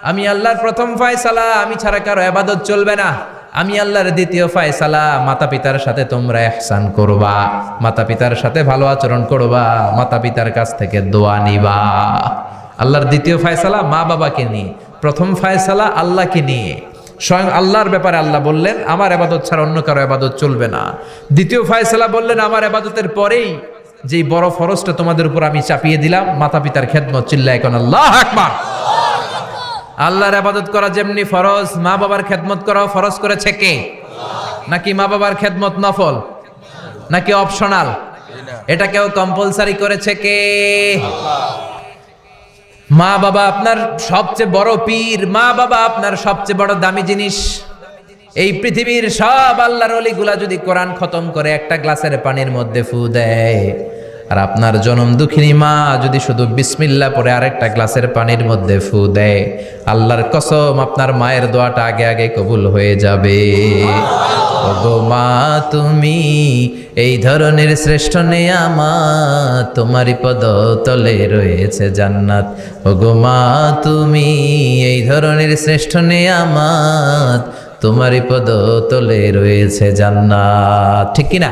আমি আল্লাহর প্রথম ফয়সালা, আমি ছাড়া কারো ইবাদত চলবে না। আমি আল্লাহর দ্বিতীয় ফয়সালা, মাতা পিতার সাথে তোমরা ইহসান করবা, মাতা পিতার সাথে ভালো আচরণ করবা, মাতা পিতার কাছ থেকে দোয়া নিবা। আল্লাহর দ্বিতীয় ফয়সালা মা বাবাকে নিয়ে, প্রথম ফয়সালা আল্লাহকে নিয়ে। স্বয়ং আল্লাহর ব্যাপারে আল্লাহ বললেন আমার ইবাদত ছাড়া অন্য কারো ইবাদত চলবে না। দ্বিতীয় ফয়সালা বললেন আমার ইবাদতের পরেই যেই বড় ফরজটা তোমাদের উপর আমি চাপিয়ে দিলাম, মাতা পিতার খেদমত। চিল্লায় কোন আল্লাহু আকবার। আল্লাহর ইবাদত করা যেমনি ফরজ, মা বাবার খেদমত করাও ফরজ করেছে কে? নাকি মা বাবার খেদমত নফল নাকি অপশনাল? এটা কেউ কম্পালসারি করেছে কে? মা বাবা আপনার সবচেয়ে বড় পীর, মা বাবা আপনার সবচেয়ে বড় দামি জিনিস। এই পৃথিবীর সব আল্লাহর ওলিগুলা যদি কোরআন খতম করে একটা গ্লাসের পানির মধ্যে ফু দেয়, আর আপনার জনম দুঃখিনী মা যদি শুধু বিসমিল্লাহ পরে আরেকটা গ্লাসের পানির মধ্যে ফু দেয়, আল্লাহর কসম আপনার মায়ের দোয়াটা আগে আগে কবুল হয়ে যাবে। ওগো মা তুমি এই ধরনের শ্রেষ্ঠ নেয়ামত, তোমারই পদতলে রয়েছে জান্নাত। ওগো মা তুমি এই ধরনের শ্রেষ্ঠ নেয়ামত, তোমারই পদতলে রয়েছে জান্নাত। ঠিক কিনা?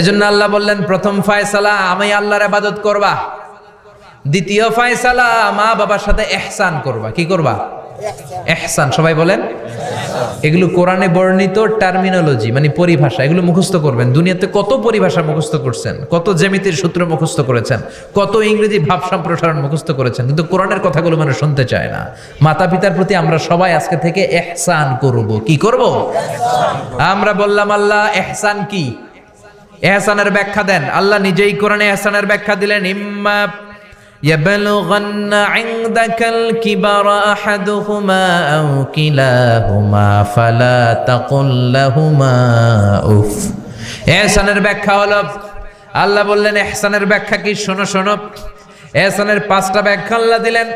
এজন্য আল্লাহ বললেন প্রথম ফয়সালা আমি আল্লাহর ইবাদত করবা, দ্বিতীয় ফয়সালা মা বাবার সাথে ইহসান করবা। কি করবা? ইহসান। সবাই বলেন। এগুলো কোরআনে বর্ণিত টার্মিনোলজি, মানে পরিভাষা, এগুলো মুখস্থ করবেন। দুনিয়াতে কত পরিভাষা মুখস্থ করছেন, কত জ্যামিতির সূত্র মুখস্থ করেছেন, কত ইংরেজি ভাব সম্প্রসারণ মুখস্থ করেছেন, কিন্তু কোরআনের কথাগুলো মানুষ শুনতে চায় না। মাতা পিতার প্রতি আমরা সবাই আজকে থেকে ইহসান করব। কি করব? আমরা বললাম আল্লাহ ইহসান কি? ইহসানের ব্যাখ্যা দেন। আল্লাহ নিজেই কোরআনে ইহসানের ব্যাখ্যা দিলেন, ইম্মা ইয়াবলুগান্না ইনদাকাল কিবারা আহাদুহুমা আও কিলাহুমা ফালা তাকুল লাহুমা উফ। ইহসানের ব্যাখ্যা হলো, আল্লাহ বললেন ইহসানের ব্যাখ্যা কি? শোনো শোনো। ইহসানের 5টা ব্যাখ্যা আল্লাহ দিলেন।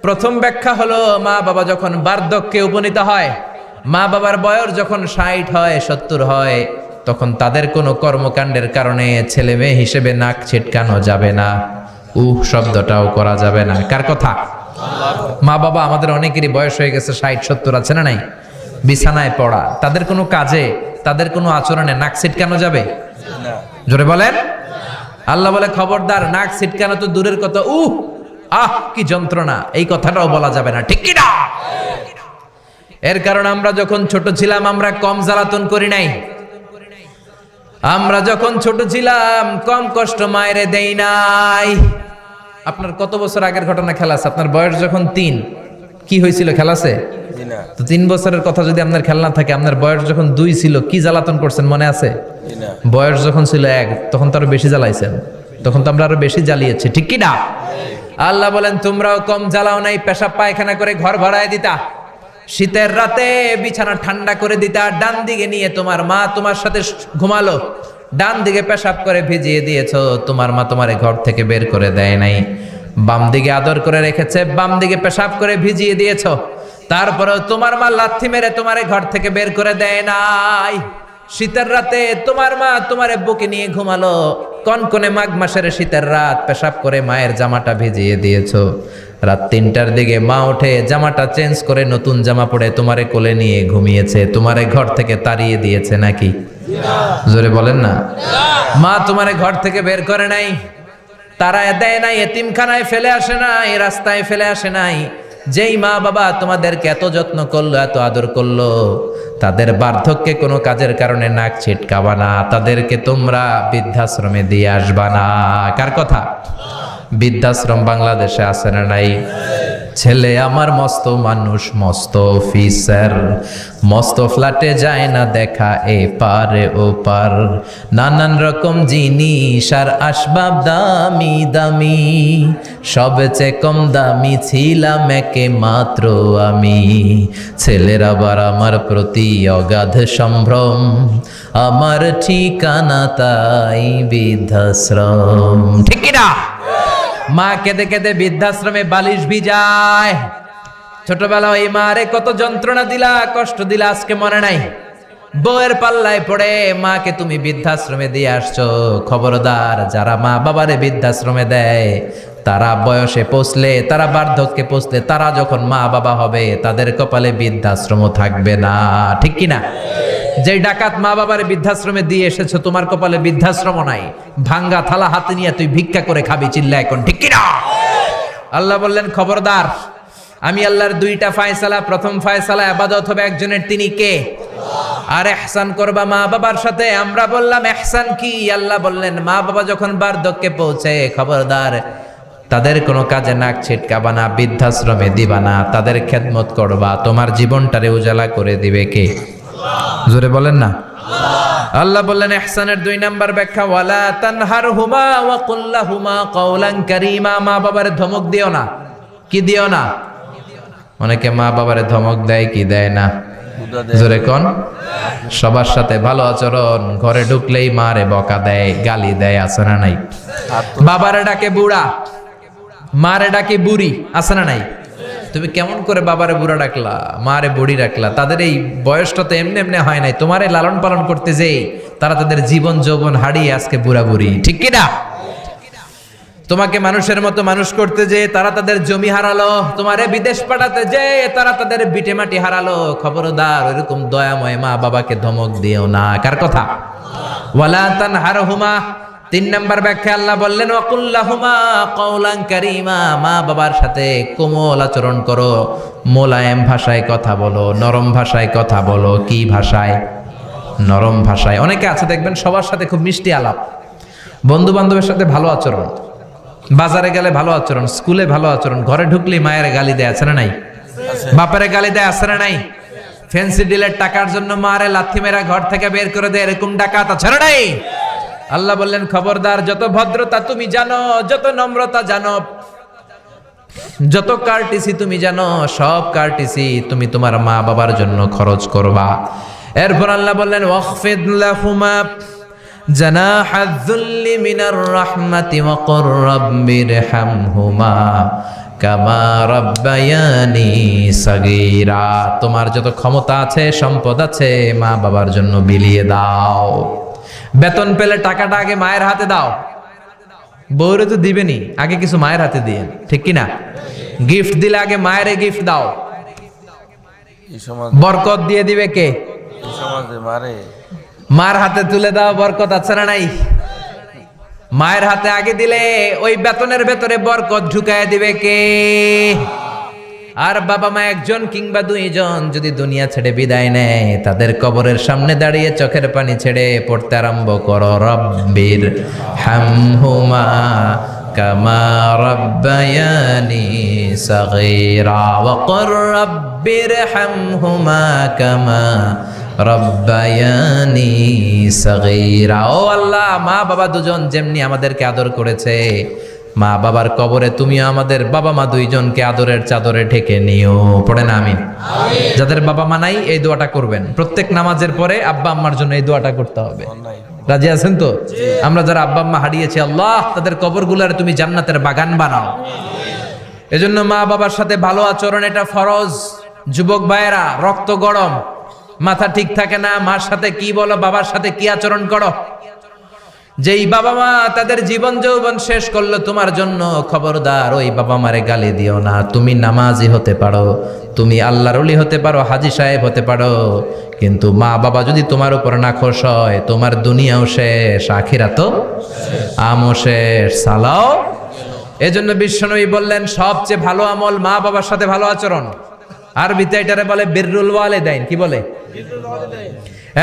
প্রথম ব্যাখ্যা হলো মা বাবা যখন বার্ধক্যে উপনীত হয়, মা বাবার বয়স যখন 60 হয় 70 হয়, তখন তাদের কোনো কর্মকাণ্ডের কারণে ছেলে মেয়ে হিসেবে নাক ছিটকানো যাবে না, শব্দটাও করা যাবে না। কার কথা? মা বাবা আমাদের অনেকেরই বয়স হয়ে গেছে 60-70, আছে না নাই? বিছানায় পড়া, তাদের কোনো কাজে তাদের কোনো আচরণে নাক ছিটকানো যাবে? জোরে বলেন। আল্লাহ বলে খবরদার, নাক ছিটকানো তো দূরের কথা, কি যন্ত্রণা, এই কথাটাও বলা যাবে না। ঠিক কি না? এর কারণ আমরা যখন ছোট ছিলাম আমরা কম জ্বালাতন করি নাই। আমরা যখন ছোট ছিলাম কম কষ্ট মায়েরে দেই নাই। আপনার কত বছর আগের ঘটনা খেলা আছে? আপনার বয়স যখন 3, কি হয়েছিল? খেলা আছে তো 3 বছরের কথা যদি আপনার খেলা না থাকে, আপনার বয়স যখন 2 ছিল কি জ্বালাতন করছেন মনে আছে? বয়স যখন ছিল 1 তখন তো আরো বেশি জ্বালাইছেন, তখন তো আমরা আরো বেশি জ্বালিয়েছি। ঠিক কি না? আল্লাহ বলেন তোমরাও কম জ্বালাও নাই, পেশাব পায়খানা করে ঘর ভরায় দিতা, শীতের রাতে বিছানা ঠান্ডা করে দিতা, ডান দিকে নিয়ে তোমার মা তোমার সাথে ঘুমালো, ডান দিকে পেশাব করে ভিজিয়ে দিয়েছো, তোমার মা তোমারে ঘর থেকে বের করে দেয় নাই। বাম দিকে আদর করে রেখেছে, বাম দিকে পেশাব করে ভিজিয়ে দিয়েছো, তারপরেও তোমার মা লাথি মেরে তোমারে ঘর থেকে বের করে দেয় নাই। শীতের রাতে তোমার মা তোমারে বুকে নিয়ে ঘুমালো, কনকনে মাঘ মাসের শীতের রাত, পেশাব করে মায়ের জামাটা ভিজিয়ে দিয়েছো। রাত 3টার দিকে মা উঠে জামাটা চেঞ্জ করে নতুন জামা পরে তোমারে কোলে নিয়ে ঘুমিয়েছে, তোমারে ঘর থেকে তাড়িয়ে দিয়েছে নাকি? জোরে বলেন না। মা তোমারে ঘর থেকে বের করে নাই, তাড়ায় দেয় নাই, এতিমখানায় ফেলে আসে নাই, রাস্তায় ফেলে আসে নাই। যেই মা বাবা তোমাদেরকে এত যত্ন করলো, এত আদর করলো, তাদের বার্ধক্যে কোনো কাজের কারণে নাক ছিটকাবা না, তাদেরকে তোমরা বৃদ্ধাশ্রমে দিয়ে আসবা না। কার কথা? বৃদ্ধাশ্রম বাংলাদেশে আছে না নাই? ছেলে আমার মস্ত মানুষ, মস্ত অফিসার, মস্ত ফ্ল্যাটে যায় না দেখা এপারে ওপার, নানান রকম জিনিস আর আসবাব দামি দামি, সবচেয়ে কম দামি ছিলাম একে মাত্র আমি। ছেলের আবার আমার প্রতি অগাধ সম্ভ্রম, আমার ঠিকানা তাই বৃদ্ধাশ্রম। ঠিক না? মা কেঁদে কেঁদে বৃদ্ধাশ্রমে বালিশ ভিজায়। ছোটবেলা ওই মারে কত যন্ত্রণা দিলা, কষ্ট দিলা, আজকে মনে নাই? বউয়ের পাল্লায় পড়ে মাকে তুমি বৃদ্ধাশ্রমে দিয়ে আসছো। খবরদার, যারা মা বাবারে বৃদ্ধাশ্রমে দেয় তারা বয়সে পৌঁছলে, তারা বার্ধক্যে পৌঁছলে, তারা যখন মা বাবা হবে তাদের কপালে বৃদ্ধাশ্রম থাকবে না, ঠিক কিনা? যে ডাকাত মা বাবার বৃদ্ধাশ্রমে দিয়ে এসেছো, তোমার কপালে বৃদ্ধাশ্রম নাই। ভাঙ্গা থালা হাতে নিয়ে তুই ভিক্ষা করে খাবি, চিল্লা এখন, ঠিক কিনা? আল্লাহ বললেন খবরদার, আমি আল্লাহর দুইটা ফায়সালা, প্রথম ফায়সালা ইবাদত হবে একজনের, তিনি কে? আর ইহসান করবা মা বাবার সাথে। আমরা বললাম ইহসান কি? আল্লাহ বললেন মা বাবা যখন বার্ধক্যে পৌঁছে, খবরদার তাদের কোনো কাজে নাক ছিটকাবা না, বৃদ্ধাশ্রমে দিবা না, তাদের খেদমত করবা। তোমার জীবনটারে উজালা করে দিবে কে? জোরে বলেন না। আল্লাহ বললেন ইহসানের 2 নাম্বার ব্যাখ্যা, ওয়ালা তানহারহুমা ওয়া কুল লাহুমা কাওলান কারীমা। মা বাবারে ধমক দিও না। কি দিও না? অনেকে মা বাবারে ধমক দেয়, কি দেয় না? জোরে কোন? সবার সাথে ভালো আচরণ, ঘরে ঢুকলেই মারে বকা দেয়, গালি দেয়, আছে না নাই? বাবারে ডাকে বুড়া, মারে ডাকে বুড়ি, আছে না নাই? তুমি কেমন করে বাবারে বুড়া ডাকলা, মারে বুড়ি ডাকলা? তাদের এই বয়সটা তো এমনি এমনি হয় নাই। তোমারে লালন পালন করতে যেই তারা তাদের জীবন যৌবন হারিয়ে আজকে বুড়া বুড়ি, ঠিক কিনা? তোমাকে মানুষের মতো মানুষ করতে যে তারা তাদের জমি হারালো, তোমারে বিদেশ পাঠাতে যে তারা তাদের বিটে মাটি হারালো। খবরদার এরকম দয়াময় মা বাবাকে ধমক দিও না। কার কথা? ওয়ালা তানহারহুমা। 3 নাম্বার ব্যাখ্যা আল্লাহ বললেন ওয়াকুল লাহুমা কাওলান কারীমা। মা বাবার সাথে কোমল আচরণ করো, মোলায়েম ভাষায় কথা বলো, নরম ভাষায় কথা বলো। কি ভাষায়? নরম ভাষায়। অনেকে আছে দেখবেন সবার সাথে খুব মিষ্টি আলাপ, বন্ধু বান্ধবের সাথে ভালো আচরণ, বাজারে গেলে ভালো আচরণ, স্কুলে ভালো আচরণ, ঘরে ঢুকলে মায়ের গালি দেয়, আছে না নাই? বাপের গালি দেয়, আছে না নাই? ফ্যান্সি ডিলের টাকার জন্য মারে লাথি মেরা ঘর থেকে বের করে দেয়, এরকম ডাকাত আছে না নাই? আল্লাহ বললেন খবরদার, যত ভদ্রতা তুমি জানো, যত নম্রতা জানো, যত কার্টিসি তুমি জানো, সব কার্টিসি তুমি তোমার মা বাবার জন্য খরচ করবা। এরপর আল্লাহ বললেন ওয়াখফিদ লাহুমা জানাহায যুল্লি মিনার রাহমাতি ওয়া কুর রাব্বিরহামহুমা কামা রাব্বায়ানি সাগীরা। তোমার যত ক্ষমতা আছে, সম্পদ আছে, মা বাবার জন্য বিলিয়ে দাও। বেতন পেলে টাকাটা আগে মায়ের হাতে দাও। বউরে তো দিবেনি, আগে কিছু মায়ের হাতে দিয়ে, ঠিক কিনা? গিফট দিলে আগে মায়ের গিফট দাও। বরকত দিয়ে দিবে কে? মার হাতে তুলে দাও, বরকত আছে না নাই? মায়ের হাতে আগে দিলে ওই বেতনের ভেতরে বরকত ঢুকায় দিবে কে? আর বাবা মা একজন কিংবা 2 জন যদি দুনিয়া ছেড়ে বিদায় নেয়, তাদের কবরের সামনে দাঁড়িয়ে চোখের পানি ছেড়ে পড়তে আরম্ভ করো রব্বির হামহুমা কামা রাব্বায়ানি সাগীরা ওয়া কুর রাব্বির হামহুমা কামা রাব্বায়ানি সাগীরা। ও আল্লাহ, মা বাবা দুজন যেমনি আমাদেরকে আদর করেছে, মা বাবার কবরে তুমিও আমাদের বাবা মা 2 জনকে আদরের চাদরে ঢেকে নিও। পড়েন আমিন। যাদের বাবা মা নাই এই দোয়াটা করবেন। প্রত্যেক নামাজের পরে আব্বা আম্মার জন্য এই দোয়াটা করতে হবে। রাজি আছেন তো? আমরা যারা আব্বা আম্মা হারিয়েছি, আল্লাহ তাদের কবরগুলোরে তুমি জান্নাতের বাগান বানাও। এজন্য মা বাবার সাথে ভালো আচরণ এটা ফরজ। যুবক ভাইয়েরা, রক্ত গরম, মাথা ঠিক থাকে না, মার সাথে কি বলো, বাবার সাথে কি আচরণ করো। যেই বাবা মা তাদের জীবন যৌবন শেষ করলো তোমার জন্য, খবরদার ওই বাবা মারে গালি দিও না। তুমি নামাজি হতে পারো, তুমি আল্লাহর ওলি হতে পারো, হাজী সাহেব হতে পারো, কিন্তু মা বাবা যদি তোমার উপর নাখোশ হয়, তোমার দুনিয়াও শেষ, আখিরাতও আমও শেষ, সালাও। এজন্য বিশ্বনবী বললেন সবচেয়ে ভালো আমল মা বাবার সাথে ভালো আচরণ। আরবিতে এটারে বলে বিররুল ওয়ালিদাইন। কি বলে?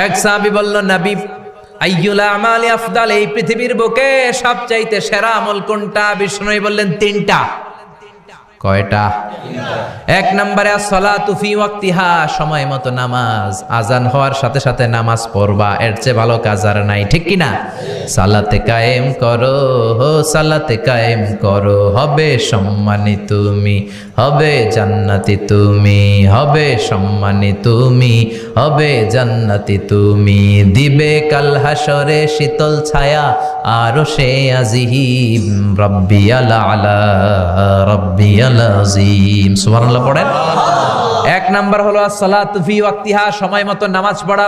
এক সাহাবী বলল, নবী আইয়ুল আমালি আফদাল, এই পৃথিবীর বুকে সবচাইতে সেরা আমল কোনটা? বিষ্ণু বললেন 3টা। কয়টা? 1 নম্বরে আসসালাতু ফি ওয়াক্তিহা, সময় মতো নামাজ, আজান হওয়ার সাথে সাথে নামাজ পড়বা, এর চেয়ে ভালো কাজ আর নাই, ঠিক কি না? সালাতে কায়েম করো, সালাতে কায়েম করো, হবে সম্মানী তুমি, হবে জান্নাতি তুমি, হবে সম্মানী তুমি, হবে জান্নাতি তুমি, দিবে কাল হাসরে শীতল ছায়া আরশে আজিম, রাব্বিয়াল আলা রাব্বিয়াল আজিম। সুবহানাল্লাহ পড়েন। 1 নাম্বার হলো আসসালাতু ফি ওয়াক্তিহা, সময় মতো নামাজ পড়া।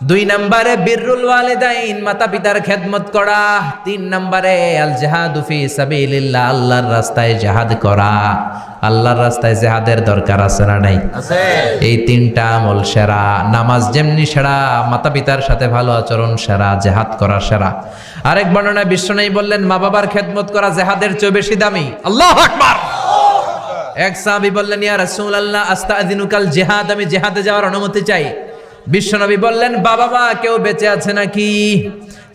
2 নম্বরে বিররুল ওয়ালিদাইন, মাতা পিতার খেদমত করা। 3 নম্বরে আল জিহাদু ফি সাবিলিল্লাহ, আল্লাহর রাস্তায় জিহাদ করা। আল্লাহর রাস্তায় জিহাদের দরকার আছে না নাই? আছে। এই 3টা আমল সেরা। নামাজ যেমনি সেরা, মাতা পিতার সাথে ভালো আচরণ সেরা, জিহাদ করা সেরা। আরেক বর্ণনায় বিশ্বনবী বললেন মা বাবার খেদমত করা জিহাদের চেয়ে বেশি দামি। আল্লাহু আকবার। এক সাহাবী বললেন ইয়া রাসূলুল্লাহ আস্তাযিনুকাল জিহাদ, আমি জিহাদে যাওয়ার অনুমতি চাই। বিশ্বনবী বললেন বাবা মা কেউ বেঁচে আছে নাকি?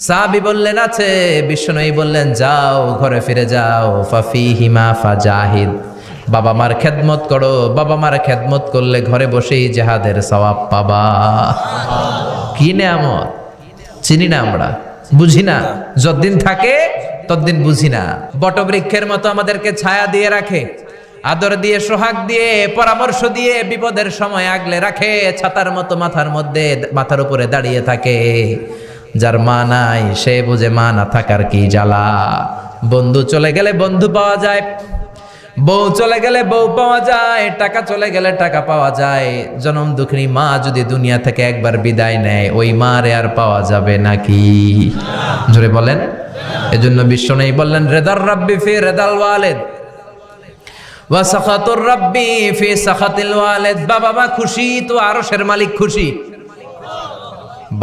সাহাবী বললেন আছে। বিশ্বনবী বললেন যাও ঘরে ফিরে যাও, ফাফিহিমা ফাজাহিদ, বাবা মার খেদমত করো। বাবা মার খেদমত করলে ঘরে বসেই জিহাদের সওয়াব পাবা। কি নেয়ামত চিনি না আমরা, বুঝি না। যতদিন থাকে ততদিন বুঝি না। বটবৃক্ষের মতো আমাদেরকে ছায়া দিয়ে রাখে, আদর দিয়ে, সোহাগ দিয়ে, পরামর্শ দিয়ে, বিপদের সময় আগলে রাখে। ছাতার মতো মাথার মধ্যে, মাথার উপরে দাঁড়িয়ে থাকে। যার মা নাই সে বুঝে মা না থাকার কি জ্বালা। বন্ধু চলে গেলে বন্ধু পাওয়া যায়, বউ চলে গেলে বউ পাওয়া যায়, টাকা চলে গেলে টাকা পাওয়া যায়। জনম দুঃখিনী মা যদি দুনিয়া থেকে একবার বিদায় নেয়, ওই মারে আর পাওয়া যাবে নাকি? জোরে বলেন। এজন্য বিশ্বনবী বললেন রেদার রাব্বি ফি রেদাল ওয়ালিদ ওয়া সাখাতুর রাব্বি ফি সাখাতিল ওয়ালিদ। বাবা মা খুশি তো আরশের মালিক খুশি,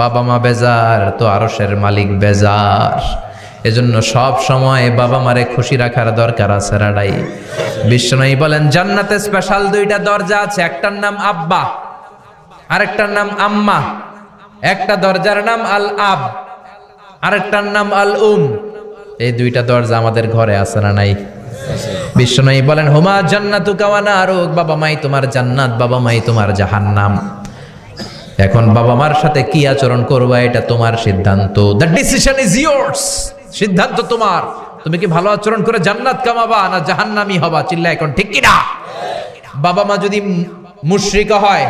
বাবা মা বেজার তো আরশের মালিক বেজার। এজন্য সব সময় বাবা মারে খুশি রাখার দরকার আছে রাডাই। বিশ্বনবী বলেন জান্নাতে স্পেশাল 2টা দরজা আছে, একটার নাম আব্বা, আরেকটার নাম আম্মা। একটা দরজার নাম আল আব, আরেকটার নাম আল উম। এই 2টা দরজা আমাদের ঘরে আছে না নাই? বিশ্বনবী বলেন হুমা জান্নাতুকা ওয়া নারুক, বাবা মাই তোমার জান্নাত, বাবা মাই তোমার জাহান্নাম। এখন বাবা মার সাথে কি আচরণ করবা এটা তোমার সিদ্ধান্ত। দ্য ডিসিশন ইজ ইয়ার্স, সিদ্ধান্ত তোমার। তুমি কি ভালো আচরণ করে জান্নাত কামাবা না জাহান্নামী হবা? চিল্লা এখন ঠিক কি না? বাবা মা যদি মুশরিক হয়,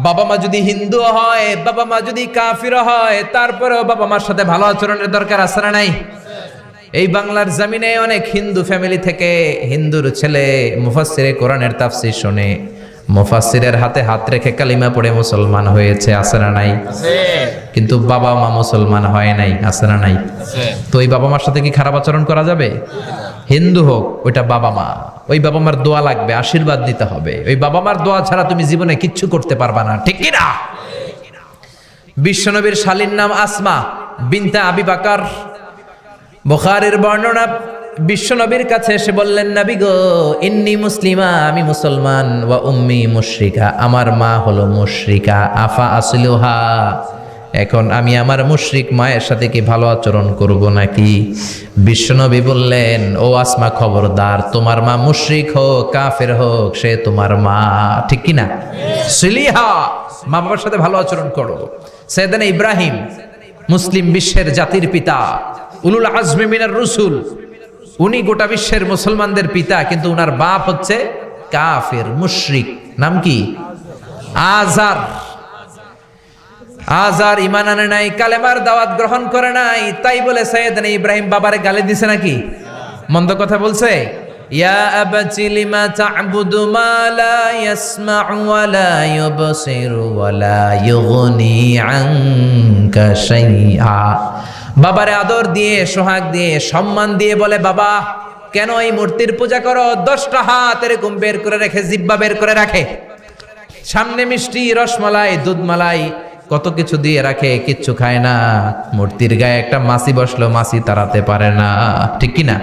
বাবা মা যদি হিন্দু হয়, বাবা মা যদি কাফির হয়, তারপরেও বাবা মার সাথে ভালো আচরণের দরকার আছে না নাই? এই বাংলার জমিনে অনেক হিন্দু ফ্যামিলি থেকে হিন্দুর ছেলে মুফাসসিরে কোরআনের তাফসীর শুনে মুফাসসিরের হাতে হাত রেখে কালিমা পড়ে মুসলমান হয়েছে, আছে না নাই? কিন্তু বাবা মা মুসলমান হয় নাই, আছে না নাই? তো ওই বাবা মার সাথে কি খারাপ আচরণ করা যাবে? হিন্দু হোক, ওইটা বাবা মা, ওই বাবা মার দোয়া লাগবে, আশীর্বাদ নিতে হবে। ওই বাবা মার দোয়া ছাড়া তুমি জীবনে কিচ্ছু করতে পারবা না, ঠিক কি না? বিশ্বনবীর শালীর নাম আসমা বিনতে আবি বকর। বুখারীর বর্ণনা, বিশ্বনবীর কাছে এসে বললেন নবী গো ইন্নী মুসলিমা, আমি মুসলমান, ওয়া উম্মি মুশরিকা, আমার মা হলো মুশরিকা, আফা আসলুহা, এখন আমি আমার মুশরিক মায়ের সাথে কি ভালো আচরণ করব নাকি? বিশ্বনবী বললেন ও আসমা খবরদার, তোমার মা মুশরিক হোক কাফের হোক সে তোমার মা, ঠিক কি না? সিলিহা, মা বাবার সাথে ভালো আচরণ করো। সাইয়েদনা ইব্রাহিম মুসলিম বিশ্বের জাতির পিতা, উলুল আজমি মিনার রসুল, উনি গোটা বিশ্বের মুসলমানদের পিতা, কিন্তু উনার বাপ হচ্ছে কাফের মুশরিক। নাম কি? আজার। আজার ইমান আনে নাই, কালেমার দাওয়াত গ্রহণ করে নাই, তাই বলে সাইয়েদনা ইব্রাহিম বাবারে গালি দিছে নাকি? মন্দ কথা বলছে? ইয়া আবাতি লিমা তা'বুদু মা লা ইয়াসমা'ু ওয়া লা ইউবসিরু ওয়া লা ইউগনি আনকা শাইআ। বাবারে আদর দিয়ে, সোহাগ দিয়ে, সম্মান দিয়ে বলে বাবা কেন এই মূর্তির পূজা করো? 10টা হাত এরকম বের করে রেখে, জিহ্বা বের করে রাখে, সামনে মিষ্টি, রসমালাই, দুধমালাই, কত কিছু দিয়ে রাখে, কিচ্ছু খায় না। মূর্তির গায়ে একটা মাছি বসলো, মাছি তাড়াতে পারে না, ঠিক কি না?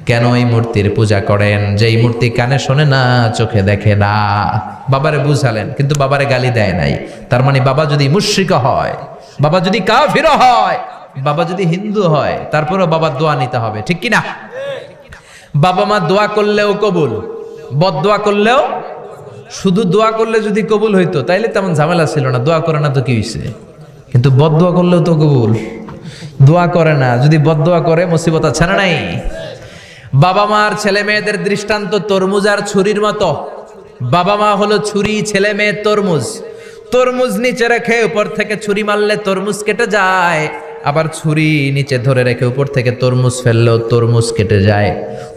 কেন এই মূর্তির পূজা করেন? যে এই মূর্তি কানে শোনে না, চোখে দেখে না। বাবারে বুঝালেন, কিন্তু বাবারে গালি দেয় নাই। তার মানে বাবা যদি মুশরিক হয়, বাবা যদি কাফির হয়, বাবা যদি হিন্দু হয়, তারপরেও বাবার দোয়া নিতে হবে, ঠিক কি না? বাবা মা দোয়া করলেও কবুল, বদদোয়া করলেও। শুধু দোয়া করলে যদি কবুল হইতো তাইলে তেমন ঝামেলা ছিল না, দোয়া করে না তো কি হইছে? কিন্তু বদদোয়া করলেও তো কবুল। দোয়া করে না, যদি বদদোয়া করে মুসিবত আছে না নাই? বাবা মার ছেলে মেয়েদের দৃষ্টান্ত তরমুজ আর ছুরির মতো। বাবা মা হলো ছুরি, ছেলে মেয়ে তরমুজ। তরমুজ নিচে রেখে উপর থেকে ছুরি মারলে তরমুজ কেটে যায়, আবার ছুরি নিচে ধরে রেখে উপর থেকে তরমুজ ফেললেও তরমুজ কেটে যায়।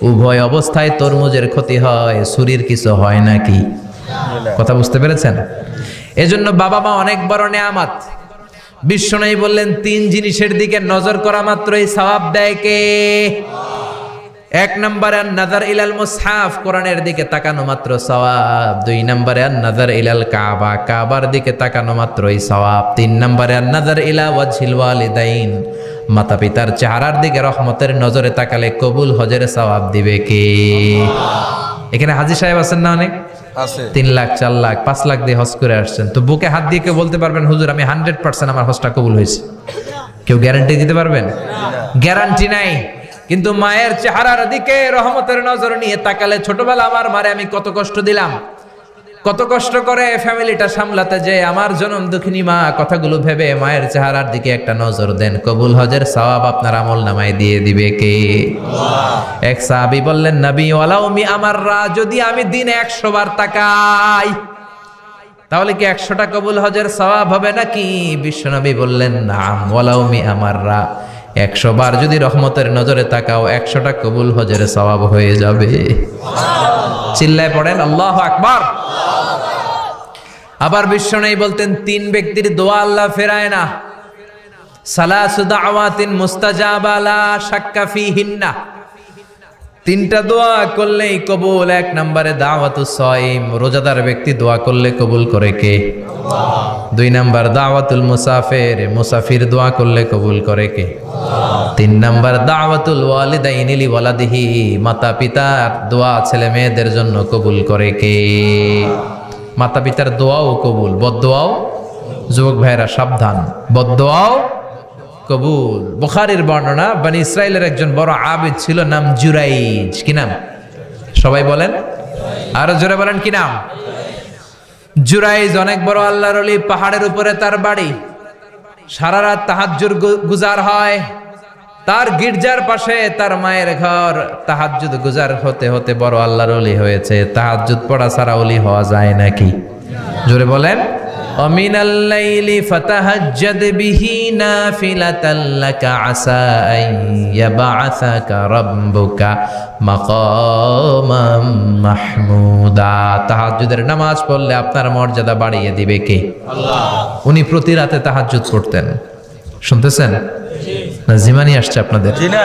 উভয় অবস্থায় তরমুজের ক্ষতি হয়, ছুরির কিছু হয় নাকি? কথা বুঝতে পেরেছেন? এজন্য বাবা মা অনেক বড় নেয়ামত। বিশ্বনবী বললেন 3 জিনিসের দিকে নজর করা মাত্রই সওয়াব দেয় কে? 1 নম্বরে আন-নাযার ইলাল মুসহাফ, কোরআনের দিকে তাকানো মাত্র সওয়াব। 2 নম্বরে আন-নাযার ইলাল কাবা, কাবার দিকে তাকানো মাত্রই সওয়াব। 3 নম্বরে আন-নাযার ইলা ওয়াজহিল ওয়ালিদাইন, মাতা পিতার চেহারার দিকে রহমতের নজরে তাকালে কবুল হজের সওয়াব দিবে কে? এখানে হাজী সাহেব আছেন না অনেক? আছে। 3 লাখ 4 লাখ 5 লাখ দিয়ে হজ করে আসছেন, তো বুকে হাত দিয়ে কেউ বলতে পারবেন হুজুর আমি 100% আমার হজটা কবুল হয়েছে? কেউ গ্যারান্টি দিতে পারবেন? গ্যারান্টি নাই। কিন্তু মায়ের চেহারার দিকে রহমতের নজর নিয়ে তাকালে, ছোটবেলা আমার মারে আমি কত কষ্ট দিলাম, কত কষ্ট করে ফ্যামিলিটা সামলাতে, যে আমার জনম দুঃখিনী মা, কথাগুলো ভেবে মায়ের চেহারার দিকে একটা নজর দেন, কবুল হজের সওয়াব আপনার আমল নামায় দিয়ে দিবে কে? এক সাহাবী বললেন, নবী ওয়ালাউ মি আমাররা, যদি আমি দিনে 100 বার তাকাই তাহলে কি 100টা কবুল হজের সওয়াব হবে নাকি? বিশ্বনবী বললেন, নাম ওয়ালাউ মি আমাররা, 100 বার যদি রহমতের নজরে তাকাও 100টা কবুল হজের সওয়াব হয়ে যাবে। চিল্লায় পড়েন আল্লাহু আকবার। আবার বিশ্বনবী বলতেন, 3 ব্যক্তির দোয়া আল্লাহ ফেরায় না, সালাসু দাওয়াতিন মুস্তাজাবা লা শাক্কা ফিহিন্না, 3টা দোয়া করলেই কবুল। 1 নম্বরে দাওয়াতুস সাইম, রোজাদার ব্যক্তি দোয়া করলে কবুল করে কে? আল্লাহ। 2 নম্বর দাওয়াতুল মুসাফির, মুসাফির দোয়া করলে কবুল করে কে? আল্লাহ। 3 নম্বর দাওয়াতুল ওয়ালিদাইনি লি ওয়ালাদিহি, মাতা পিতার দোয়া ছেলে মেয়েদের জন্য কবুল করে কে? মাতা পিতার দোয়াও কবুল, বদদোয়াও, যুবক ভাইরা সাবধান, বদদোয়াও কবুল। বুখারীর বর্ণনা, বনি ইসরাইলের একজন বড় আবিদ ছিল, নাম জুরাইজ। কি নাম? সবাই বলেন, আরো জোরে বলেন, কি নাম? জুরাইজ অনেক বড় আল্লাহর ওলি, পাহাড়ের উপরে তার বাড়ি, সারা রাত তাহাজ্জুদ গুজার হয়। তার গির্জার পাশে তার মায়ের ঘর, তাহাজ্জুদ গুজার হতে হতে বড় আল্লাহর ওলি হয়েছে। তাহাজ্জুদ পড়া ছাড়া ওলি হওয়া যায় নাকি? জোরে বলেন। ওমিনাল লাইলি ফাতাহাজ্জাদ বিহি নাফিলাতাল লাকা আসা আন ইয়াবআসাকা রাব্বুকা মাকামাম মাহমুদা, তাহাজ্জুদের নামাজ পড়লে আপনার মর্যাদা বাড়িয়ে দিবে কে? আল্লাহ। উনি প্রতি রাতে তাহাজ্জুদ পড়তেন। শুনতেছেন না? জিমানি আসছে আপনাদের? জি না।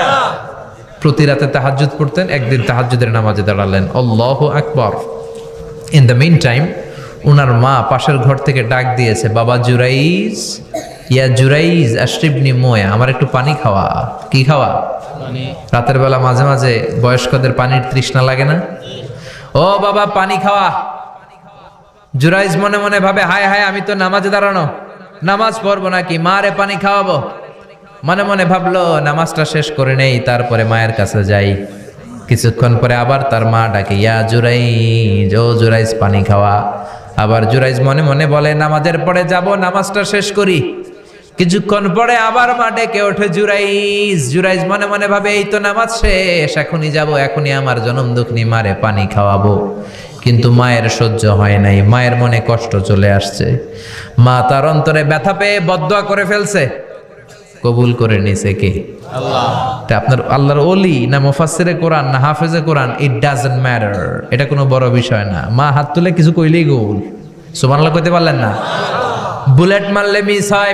প্রতি রাতে তাহাজ্জুদ পড়তেন। একদিন তাহাজ্জুদের নামাজে দাঁড়ালেন, আল্লাহু আকবার। ইন দ্য মিন টাইম উনার মা পাশের ঘর থেকে ডাক দিয়েছে, বাবা জুরাইজ, ইয়া জুরাইজ আশরিবনি মোয়া, আমার একটু পানি খাওয়া। কি খাওয়া? রাতের বেলা মাঝে মাঝে বয়স্কদের পানির তৃষ্ণা লাগে না? ও বাবা পানি খাওয়া। জুরাইজ মনে মনে ভাবে, হায় হায়, আমি তো নামাজে দাঁড়ানো, নামাজ পড়বো নাকি, মারে পানি খাওয়াবো। মনে মনে ভাবলো নামাজটা শেষ করে নেই, তারপরে মায়ের কাছে যাই। কিছুক্ষণ পরে আবার তার মা ডাকে, ইয়া জুরাইজ, ও জুরাইজ পানি খাওয়া। আবার জুরাইজ মনে মনে বলে, নামাজের পরে যাব, নামাজটা শেষ করি। কিছুক্ষণ পরে আবার মা ডেকে ওঠে, জুরাইজ। জুরাইজ মনে মনে ভাবে, এই তো নামাজ শেষ, এখনই যাব, এখনই আমার জনম দুঃখিনী মারে পানি খাওয়াবো। কিন্তু মায়ের সহ্য হয় নাই, মায়ের মনে কষ্ট চলে আসছে। মা তার অন্তরে ব্যথা পেয়ে বদদোয়া করে ফেলছে। কবুল করে নিছে কে? আল্লাহ। তা আপনার আল্লাহর ওলি না মুফাসসিরে কোরআন না হাফেজে কোরআন, ইট ডাজন্ট ম্যাটার, এটা কোনো বড় বিষয় না। মা হাত তুলে কিছু কইলেই কবুল। সুবহানাল্লাহ কইতে পারলেন না? বুলেট মারলে মিস হয়,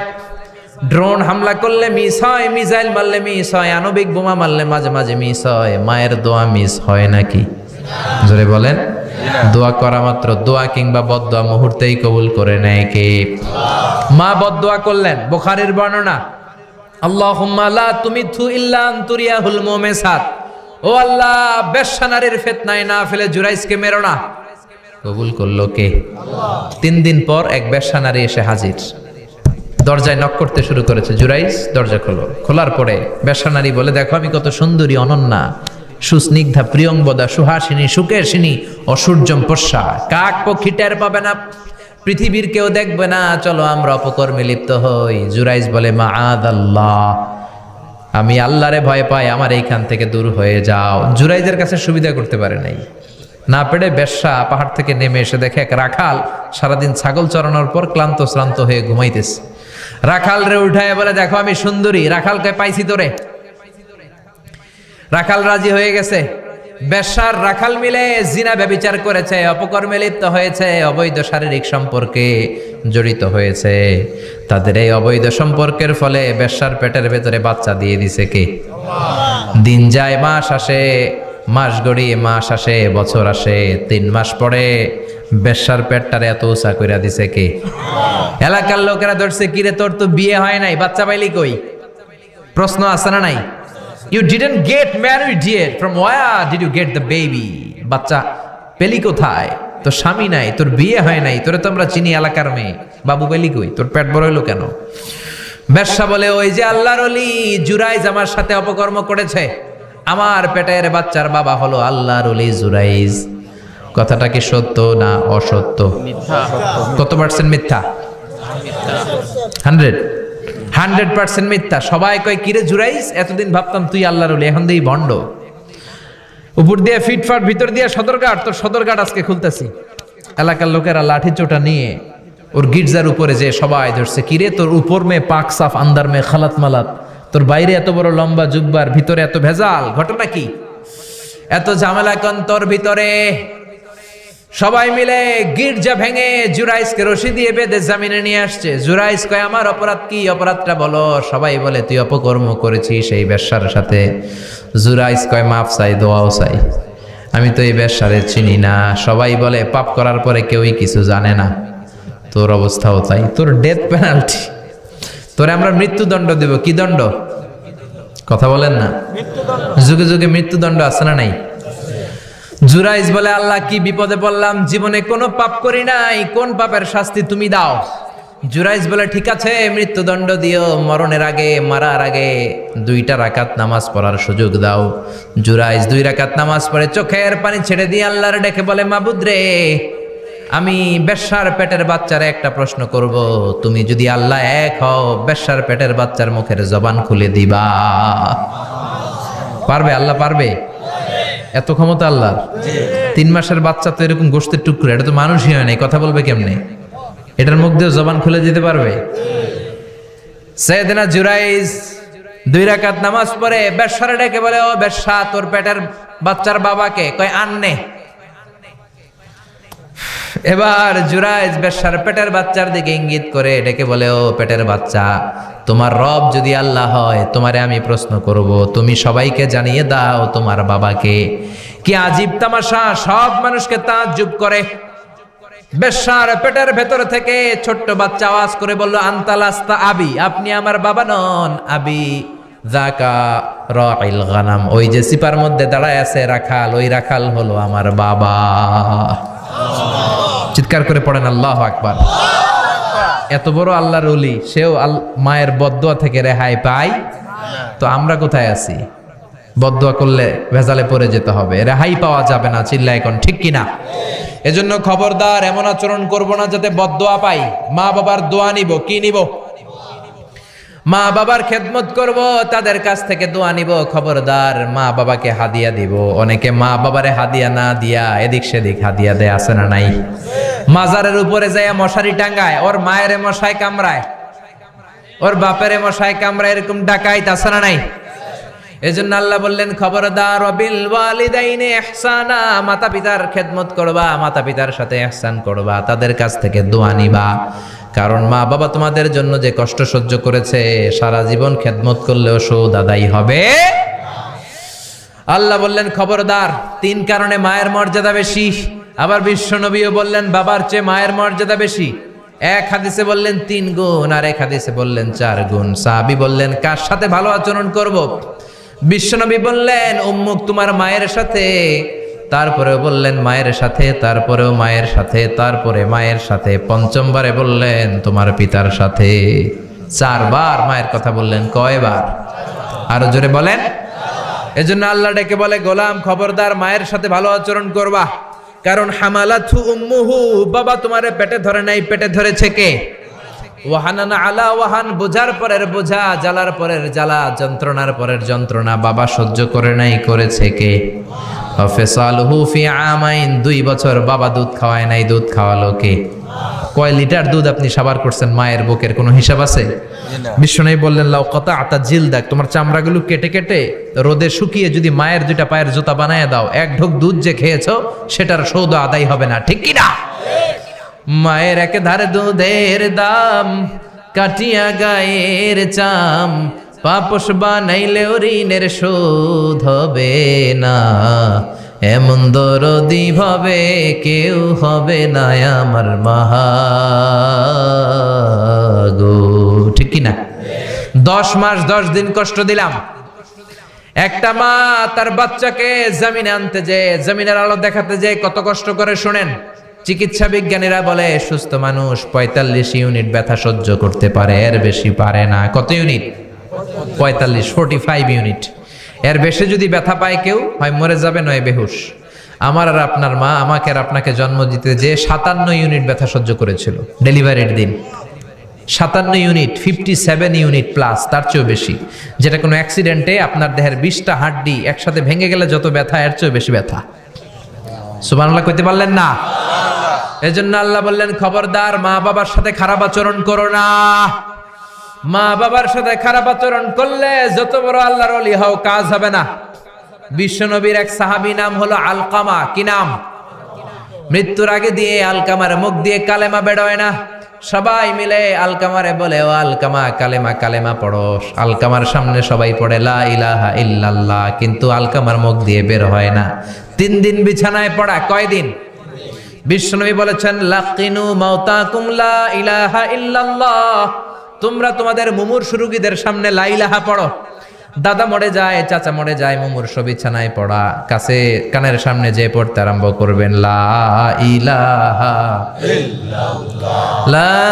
ড্রোন হামলা করলে মিস হয়, মিসাইল মারলে মিস হয়, আণবিক বোমা মারলে মাঝে মাঝে মিস হয়। মায়ের দোয়া মিস হয় নাকি? জোরে বলেন। দোয়া করা মাত্র, দোয়া কিংবা বদদোয়া মুহূর্তেই কবুল করে নেয় কে? মা বদদোয়া করলেন। বুখারীর বর্ণনা, আল্লাহুম্মা লা তুমিথু ইল্লা আন তুরিয়াহুল মুমিসাত, ও আল্লাহ বেশ্যা নারীর ফিতনায় না ফেলে জুরাইজকে মেরো না। কবুল করলো কে? আল্লাহ। 3 দিন পর এক বেশ্যা নারী এসে হাজির, দরজায় নক করতে শুরু করেছে। জুরাইজ দরজা খোলো। খোলার পরে বেশ্যা নারী বলে, দেখো আমি কত সুন্দরী, অনন্যা, সুস্নিগ্ধা, প্রিয়ংবদা, সুহাসিনী, সুকেশিনী, অসূর্যম পশ্যা, কাক পক্ষী টের পাবে না, পৃথিবীর কেউ দেখবে না, চলো আমরা অপকর্মে লিপ্ত হই। জুরাইজ বলে, মাআদাল্লাহ, আমি আল্লাহরে ভয় পাই, আমার এইখান থেকে দূর হয়ে যাও। জুরাইজের কাছে সুবিধা করতে পারে নাই, না পেরে বেশ্যা পাহাড় থেকে নেমে এসে দেখে এক রাখাল সারাদিন ছাগল চরানোর পর ক্লান্ত শ্রান্ত হয়ে ঘুমাইতেছে। রাখাল রে উঠায় বলে, দেখো আমি সুন্দরী। রাখালকে পাইছি তোরে। রাখাল রাজি হয়ে গেছে। বেশ্যার রাখাল মিলে জিনা ব্যভিচার করেছে, অপকর্মে লিপ্ত হয়েছে, অবৈধ শারীরিক সম্পর্কে জড়িত হয়েছে। তাদের এই অবৈধ সম্পর্কের ফলে বেশ্যার পেটের ভেতরে বাচ্চা দিয়ে দিছে কে? দিন যায়, মাস আসে, মাস গড়িয়ে মাস আসে, বছর আসে, 3 মাস পরে বেশ্যার পেটটারে এত উঁচা কইরা দিছে কে? এলাকার লোকেরা ধরছে, কিরে তোর তো বিয়ে হয় নাই, বাচ্চা পাইলি কই? প্রশ্ন আছে না নাই? You didn't get married yet. From where did you get the baby? বাচ্চা পেলি কোথায়? তোর স্বামী নাই, তোর বিয়ে হয় নাই, তোরে তো আমরা চিনি এলাকার মেয়ে, বাবু পেলি কই? তোর পেট বড় হইলো কেন? বেশ্যা বলে, ওই যে আল্লাহর ওলি জুরাইজ আমার সাথে অপকর্ম করেছে, আমার পেটের বাচ্চার বাবা হলো আল্লাহর ওলি জুরাইজ। কথাটা কি সত্য না অসত্য? কত পার্সেন্ট মিথ্যা? 100% মিথ্যা। সবাই কয়, কিরে জুরাইজ, এতদিন ভাবতাম তুই আল্লাহর ওলি, এখন দিই ভণ্ড। উপর দিয়ে ফিটফাট, ভিতর দিয়ে সদরঘাট, তোর সদরঘাট আজকে খুলতেছি। এলাকার লোকেরা লাঠি চোটা নিয়ে ওর গির্জার উপরে যে সবাই ধরছে, কিরে তোর উপর মে পাক সাফ, আন্দার মে খালাত মালাত, তোর বাইরে এত বড় লম্বা জুব্বার, ভিতরে এত ভেজাল, ঘটনা কি? এত ঝামেলা কোন তোর ভিতরে? সবাই মিলে গির্জা ভেঙে জুরাইজকে রশি দিয়ে বেঁধে জামিনে নিয়ে আসছে। জুরাইজ কয়, আমার অপরাধ কি? অপরাধটা বলো। সবাই বলে, তুই অপকর্ম করেছিস এই বেশ্যার সাথে। জুরাইজ কয়, মাফ চাই, দোয়াও চাই, আমি তো এই বেশ্যারে চিনি না। সবাই বলে, পাপ করার পরে কেউই কিছু জানে না, তোর অবস্থাও তাই, তোর ডেথ পেনাল্টি, তোরে আমরা মৃত্যুদণ্ড দেব। কি দণ্ড? কথা বলেন না। যুগে যুগে মৃত্যুদণ্ড আছে না নাই? জুরাইজ বলে, আল্লাহ কি বিপদে পড়লাম, জীবনে কোনো পাপ করি নাই, কোন পাপের শাস্তি তুমি দাও? জুরাইজ বলে, ঠিক আছে, মৃত্যুদণ্ড দিও, মরণের আগে, মারার আগে 2 রাকাত নামাজ পড়ার সুযোগ দাও। জুরাইজ 2 রাকাত নামাজ পড়ে চোখের পানি ছেড়ে দিয়ে আল্লাহর ডেকে বলে, মাবুদ রে, আমি বেশ্যার পেটের বাচ্চারে একটা প্রশ্ন করব, তুমি যদি আল্লাহ এক হও, বেশ্যার পেটের বাচ্চার মুখের জবান খুলে দিবা? পারবে? আল্লাহ পারবে? এত ক্ষমতা আল্লাহর। 3 মাসের বাচ্চা তো এরকম গোশতের টুকরো, এটা তো মানুষই হয় না, কথা বলবে কেমনে? এটার মুখ দিয়ে জবান খুলে দিতে পারবে? সাইয়েদনা জুরাইজ 2 রাকাত নামাজ পড়ে বেশ্যারে ডেকে বলে, ও বেশ্যা, তোর পেটের বাচ্চার বাবাকে? কয়, আননে। এবার জুরাইজ বেশ্যার পেটের বাচ্চার দিকে ইঙ্গিত করে ডেকে বলে, ও পেটের বাচ্চা, তোমার রব যদি আল্লাহ হয়, তোমারে আমি প্রশ্ন করব, তুমি সবাইকে জানিয়ে দাও তোমার বাবাকে। কি আজীব তামাশা, সব মানুষকে তাজ্জুব করে। বেশ্যার পেটের ভেতর থেকে ছোট্ট বাচ্চা আওয়াজ করে বলল, আনতালাস্তা আবি, আপনি আমার বাবা নন। আবি যাকা রাইল গানাম, ওই যে সিপার মধ্যে দাঁড়ায় আছে রাখাল, ওই রাখাল হলো আমার বাবা। চিৎকার করে পড়েন আল্লাহু আকবার। এত বড় আল্লাহর ওলি, সেও মায়ের বদদুয়া থেকে রেহাই পায়? তো আমরা কোথায় আছি? বদদুয়া করলে ভেজালে পড়ে যেতে হবে, রেহাই পাওয়া যাবে না। চিল্লায় এখন ঠিক কিনা? এজন্য খবরদার, এমন আচরণ করব না যাতে বদদুয়া পাই। মা বাবার দোয়া নিব। কি নিব? মা বাবার খেদমত করব, তাদের কাছ থেকে দোয়া নিব। খবরদার, মা বাবাকে হাদিয়া দিব। অনেকে মা বাবারে হাদিয়া না দিয়া এদিক সেদিক হাদিয়া দেয়, আছে না নাই? মাজারের উপরে যায় মশারি টাঙ্গায়, ওর মায়ের মশায় কামড়ায়, ওর বাপের মশায় কামড়ায়, এরকম ডাকাইত, আছে না নাই? এজন্য আল্লাহ বললেন, খবরদার, বিল ওয়ালিদাইনি ইহসানা, মাতা পিতার খেদমত করবা, মাতা পিতার সাথে ইহসান করবা, তাদের কাছ থেকে দোয়া নিবা। কারণ মা বাবা তোমাদের জন্য যে কষ্ট সহ্য করেছে, সারা জীবন খেদমত করলেও সুদ আদায় হবে। আল্লাহ বললেন, খবরদার, 3 কারণে মায়ের মর্যাদা বেশি। আবার বিশ্ব নবীও বললেন, বাবার চেয়ে মায়ের মর্যাদা বেশি। এক হাদিসে বললেন 3 গুণ, আর এক হাদিসে বললেন 4 গুণ। সাহাবী বললেন, কার সাথে ভালো আচরণ করব? বিশ্বনবী বললেন, উম্মুক, তোমার মায়ের সাথে। তারপরেও বললেন মায়ের সাথে, তারপরেও মায়ের সাথে, তারপরে মায়ের সাথে, 5মবারে বললেন তোমার পিতার সাথে। 4 বার মায়ের কথা বললেন। কয়বার? আরো জোরে বলেন। এজন্য আল্লাহ ডেকে বলে, গোলাম, খবরদার, মায়ের সাথে ভালো আচরণ করবা। কারণ হামালাতহু উম্মুহু, বাবা তোমারে পেটে ধরে নাই, পেটে ধরেছে কে? ওয়াহানানা আলা ওয়াহান, বোঝার পরের বোঝা, জ্বালার পরের জ্বালা, যন্ত্রণার পরের যন্ত্রণা বাবা সহ্য করে নাই, করেছে কে? ফিসালুহু ফি আমাইন, 2 বছর বাবা দুধ খাওয়ায় নাই, দুধ খাওয়ালো কে? কয় লিটার দুধ আপনি সাবার করছেন মায়ের বুকের কোনো হিসাব আছে? বিশ্বনবী বললেন লাউ কাতাআতা জিলদাক, তোমার চামড়াগুলো কেটে কেটে রোদে শুকিয়ে যদি মায়ের দুইটা পায়ের জুতা বানায় দাও, এক ঢোক দুধ যে খেয়েছো সেটার সৌদ আদায় হবে না, ঠিক কি না? মায়ের এক ধারে দুধের দাম, কাটিয়া গায়ের চাম, পাপস বানাইলেও ঋণের শোধ হবে না, এমন দরদি ভাবে কেউ হবে না আমার মাগো, ঠিক কি না? 10 মাস 10 দিন কষ্ট দিলাম। একটা মা তার বাচ্চাকে জমিনে আনতে যে, জমিনের আলো দেখাতে যে কত কষ্ট করে শুনেন। চিকিৎসা বিজ্ঞানীরা বলে সুস্থ মানুষ 45 ইউনিট ব্যথা সহ্য করতে পারে, এর বেশি পারে না। কত ইউনিট? 45 ইউনিট। এর বেশি যদি ব্যথা পায় কেউ হয় মরে যাবে, নয় বেহুশ। আমার আর আপনার মা আমাকে আর আপনাকে জন্ম দিতে যে 57 ইউনিট ব্যথা সহ্য করেছিল ডেলিভারির দিন। 57 ইউনিট, 57 ইউনিট প্লাস, তার চেয়েও বেশি। যেটা কোনো অ্যাক্সিডেন্টে আপনার দেহের 20টা হাড্ডি একসাথে ভেঙে গেলে যত ব্যথা, এর চেয়েও বেশি ব্যথা। সুবহানাল্লাহ কইতে পারলেন না? এজন্য আল্লাহ বললেন খবরদার মা বাবার সাথে খারাপ আচরণ করো না। মা বাবার সাথে খারাপ আচরণ করলে যত বড় আল্লাহর ওলি হও কাজ হবে না। বিশ্বনবীর এক সাহাবী নাম হলো আলকামা। কি নাম? মৃত্যুর আগে দিয়ে আলকামার মুখ দিয়ে কালেমা বেরোয় না। সবাই মিলে আলকামারে বলে, ও আলকামা কালেমা কালেমা পড়ো। আলকামার সামনে সবাই পড়ে লা ইলাহা ইল্লাল্লাহ, কিন্তু আলকামার মুখ দিয়ে বের হয় না। 3 দিন বিছানায় পড়া। কয়দিন? বিশ্বনবী বলেছেন লাকিনু মাউতাকুম লা ইলাহা ইল্লাল্লাহ, তোমরা তোমাদের মুমূর্ষু রোগীদের সামনে লা ইলাহা পড়ো। দাদা মরে যায়, চাচা মরে যায়, মুমূর্ষু বিছানায় পড়া, কাছে কানের সামনে যে পড়তে আরম্ভ করবেন লা ইলাহা ইল্লাল্লাহ, লা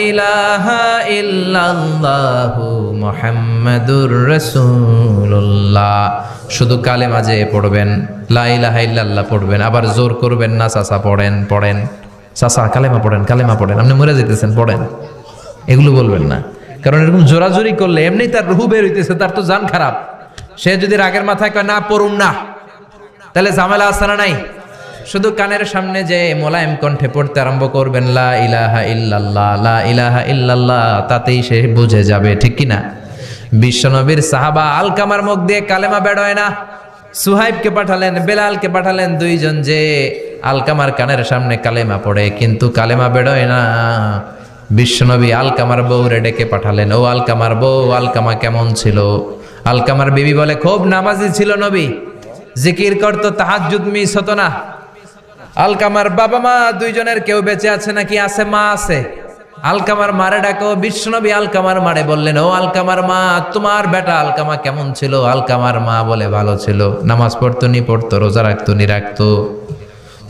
ইলাহা ইল্লাল্লাহু মুহাম্মাদুর রাসূলুল্লাহ। শুধু কালেমা যে পড়বেন, লা ইলাহা ইল্লাল্লাহ পড়বেন, আবার জোর করবেন না চাচা পড়েন পড়েন, চাচা কালেমা পড়েন কালেমা পড়েন, আপনি মরে যেতেছেন পড়েন, এগুলো বলবেন না। কারণ এরকম জোরাজোরি করলে এমনি তার রুহু বের হইতেছে, তার তো জান খারাপ। সে যদি রাগের মাথায় কয় না পড়ুম না, তাহলে ঝামেলা আছে না নাই? শুধু কানের সামনে যে মোলায়েম কণ্ঠে পড়তে আরম্ভ করবেন লা ইলাহা ইল্লাল্লাহ, লা ইলাহা ইল্লাল্লাহ, তাতেই সে বুঝে যাবে, ঠিক কি না? বিশ্বনবীর সাহাবা আলকামার মুখ দিয়ে কালেমা বেরোয় না। সুহাইবকে পাঠালেন, বেলালকে পাঠালেন, দুইজন যে আলকামার কানের সামনে কালেমা পড়ে, কিন্তু কালেমা বেরোয় না। বিশ্বনবী আলকামার বউরে ডেকে পাঠালেন, ও আলকামার বউ, আলকামা কেমন ছিল? আলকামার বিবি বলে খুব নামাজি ছিল নবী, জিকির করতো, তাহাজ্জুদ মিস হতো না। আলকামার বাবা মা দুইজনের কেউ বেঁচে আছে নাকি? আছে, মা আছে। আলকামার মারে ডাকো। বিশ্বনবী আলকামার মারে বললেন, ও আলকামার মা, তোমার বেটা আলকামা কেমন ছিল? আলকামার মা বলে ভালো ছিল, নামাজ পড়তো নি পড়তো, রোজা রাখতো নি রাখতো,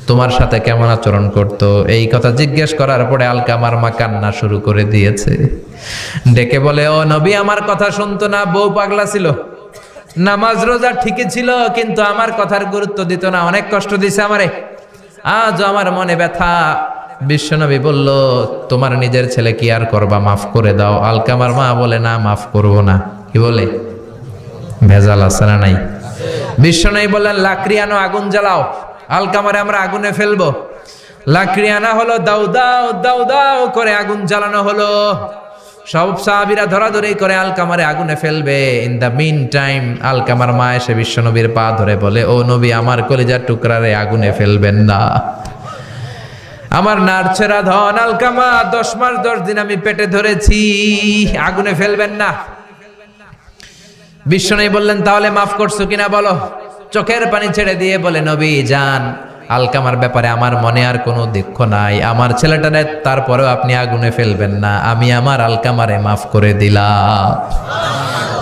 তোমার সাথে কেমন আচরণ করত? এই কথা জিজ্ঞেস করার পরে আলকামার মা কান্না শুরু করে দিয়েছে। ডেকে বলে, ও নবী, আমার কথা শুনতো না, বউ পাগলা ছিল, নামাজ রোজা ঠিকই ছিল, কিন্তু আমার কথার গুরুত্ব দিত না, অনেক কষ্ট দিছে আমারে, আজ আমার মনে ব্যথা। বিশ্বনবী বলল, তোমার নিজের ছেলে কি আর করবা, মাফ করে দাও। আলকামার মা বলে, না মাফ করব না। কি বলে? ভেজাল আছে না নাই? বিশ্বনবী বললেন, লাকড়ি আনো, আগুন জ্বালাও, আলকামারে আমরা আগুনে ফেলবো। লাকড়ি আনা হলো, দাও দাও দাও দাও করে আগুন জ্বালানো হলো। সব সাহাবীরা ধরাধরি করে আলকামারে আগুনে ফেলবে। ইন দ্য মিন টাইম আলকামার মা এসে বিশ্বনবীর পা ধরে বলে, ও নবী, আমার কলিজার টুকরারে আগুনে ফেলবেন না, আমার নারছেরা ধন আলকামা, 10 মাস 10 দিন আমি পেটে ধরেছি, আগুনে ফেলবেন না। বিশ্বনবী বললেন, তাহলে মাফ করছো কিনা বলো। চোখের পানি ছেড়ে দিয়ে বলে, নবী যান, আলকামার ব্যাপারে আমার মনে আর কোনো দুঃখ নাই, আমার ছেলেটারে তারপরেও আপনি আগুনে ফেলবেন না, আমি আমার আলকামারে মাফ করে দিলাম।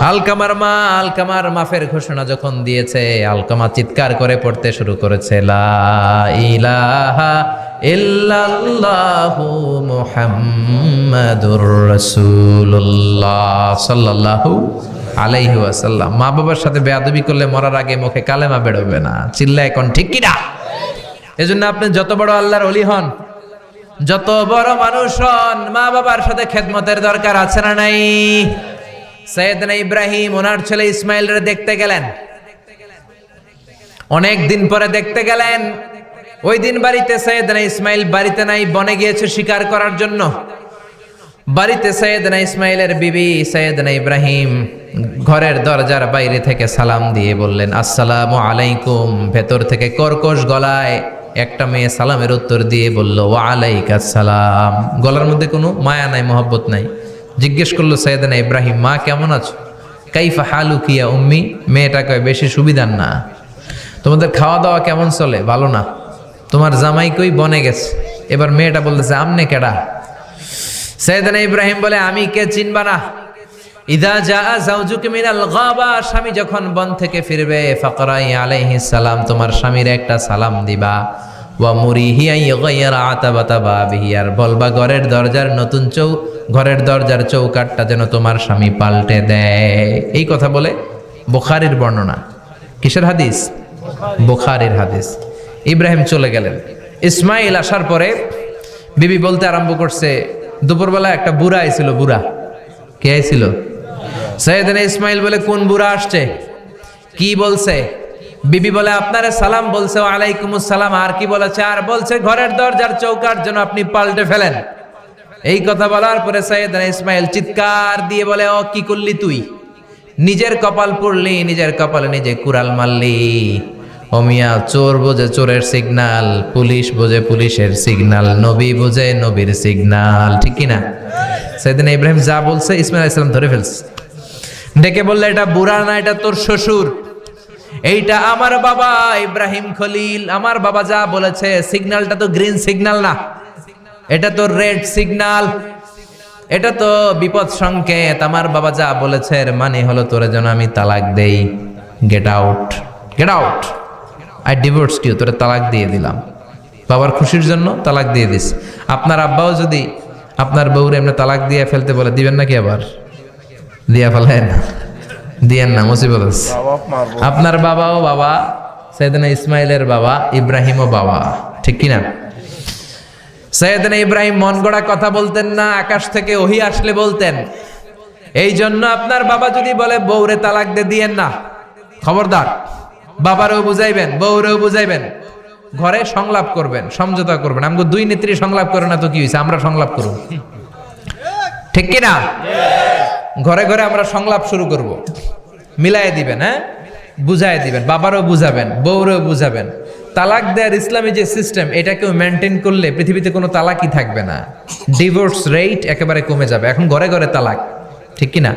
আলকামার মা আলকামার মাফের ঘোষণা যখন দিয়েছে, আলকামা চিৎকার করে পড়তে শুরু করেছে, লা ইলাহা ইল্লাল্লাহু মুহাম্মাদুর রাসূলুল্লাহ সাল্লাল্লাহু আলাইহি ওয়াসাল্লাম। মা বাবার সাথে বেয়াদবি করলে মরার আগে মুখে কালেমা বেরোবে না। চিল্লা এখন ঠিক কিনা? এজন্য আপনি যত বড় আল্লাহর ওলি হন, যত বড় মানুষ হন, মা বাবার সাথে খেদমতের দরকার আছে না নাই? সাইয়েদনা ইব্রাহিম ওনার ছেলে ইসমাইলরে দেখতে গেলেন, অনেক দিন পরে দেখতে গেলেন। ওই দিন বাড়িতে সাইয়েদনা ইসমাইল বাড়িতে নাই, বনে গিয়েছে শিকার করার জন্য। বাড়িতে সাইয়েদনা ইসমাইলের বিবি সাইয়েদনা ইব্রাহিম ঘরের দরজার বাইরে থেকে সালাম দিয়ে বললেন, আসসালামু আলাইকুম। ভেতর থেকে কর্কশ গলায় একটা মেয়ে সালামের উত্তর দিয়ে বলল, ওয়া আলাইকাস সালাম। গলার মধ্যে কোনো মায়া নাই, মহব্বত নাই। জিজ্ঞেস করলো সাইয়েদনা ইব্রাহিম, মা কেমন আছো? কাইফা হালুকি ইয়া উম্মি। মেয়েটা কয়, বেশি সুবিধার না। তোমাদের খাওয়া দাওয়া কেমন চলে? ভালো না। তোমার জামাই কই? বনে গেছে। এবার মেয়েটা বলতেছে, আমনে কেডা? সাইয়েদনা ইব্রাহিম বলে, আমি কে চিনবা না? ইদা জাআ যাওজুকা মিনাল গাবা, স্বামী যখন বন থেকে ফিরবে, ফাকরাই আলাইহিস সালাম, তোমার স্বামীর একটা সালাম দিবা। ওয়া মুরিহি আন ইগাইরা আতাবাতা বাবিহি, আর বলবা ঘরের দরজার চৌকাটটা যেন তোমার স্বামী পাল্টে দেয়। এই কথা বলে বুখারীর বর্ণনা। কিসের হাদিস? বুখারীর হাদিস। ইব্রাহিম চলে গেলেন। ইসমাইল আসার পরে বিবি বলতে আরম্ভ করছে, দুপুরবেলা একটা বুড়া আইছিল। বুড়া কে আইছিল? সাইয়েদনা ইসমাইল বলে, কোন বুড়া আসছে? কি বলছে? বিবি বলে, আপনারে সালাম বলছে। ওয়া আলাইকুমুস সালাম। আর কি বলেছে? আর বলছে ঘরের দরজার চৌকাট যেন আপনি পাল্টে ফেলেন। এই কথা বলার পরে সাইয়েদনা ইসমাইল চিৎকার দিয়ে বলে, ও কি করলি তুই? নিজের কপাল পুড়লি, নিজের কপালে নিজে কুড়াল মারলি। ও মিয়া, চোর বোঝে চোরের সিগনাল, পুলিশ বোঝে পুলিশের সিগনাল, নবী বোঝে নবীর সিগনাল। ঠিক কিনা? সাইয়েদনা ইব্রাহিম যা বলছে ইসমাইল আলাইহিস সালাম ধরে ফেলছে। ডেকে বললে, এটা বুড়া না, এটা তোর শ্বশুর। এইটা আমার বাবা ইব্রাহিম খলিল। আমার বাবা যা বলেছে, সিগন্যালটা তো গ্রিন সিগন্যাল না, এটা তো রেড সিগন্যাল। এটা তো বিপদ সংকেত। আমার বাবা যা বলেছে এর মানে হলো তোরে যেন আমি তালাক দেই। Get out, get out. I divorced you, তোরে তালাক দিয়ে দিলাম। বাবার খুশির জন্য তালাক দিয়ে দিস। আপনার আব্বাও যদি আপনার বউরে এমনি তালাক দিয়ে ফেলতে বলে, দিবেন নাকি? আবার দিয়া ফেলেন, দিয়েন না, মুসিবত আছে। আপনার বাবাও বাবা, সাইয়েদনা ইসমাইলের বাবা, ইব্রাহিমও বাবা। ঠিক কিনা? সাইয়েদনা ইব্রাহিম মন গড়া কথা বলতেন না, আকাশ থেকে ওহী আসলে বলতেন। এই জন্য আপনার বাবা যদি বলে বউরে তালাক দিয়েন না, খবরদার। বাবারেও বুঝাইবেন, বউরেও বুঝাইবেন। ঘরে সংলাপ করবেন, সমঝোতা করবেন। আমাকে দুই নেত্রী সংলাপ করে না তো কি হয়েছে, আমরা সংলাপ করব। ঠিক কিনা? ঘরে ঘরে আমরা সংলাপ শুরু করব। মিলাই দিবেন, হ্যাঁ, বুঝাই দিবেন। বাবারও বুঝাবেন, বউরেও বুঝাবেন। তালাক দেওয়ার ইসলামী যে সিস্টেম, এটাকেও মেনটেন করলে পৃথিবীতে কোনো তালাকই থাকবে না। ডিভোর্স রেট একেবারে কমে যাবে। এখন ঘরে ঘরে তালাক। ঠিক কিনা?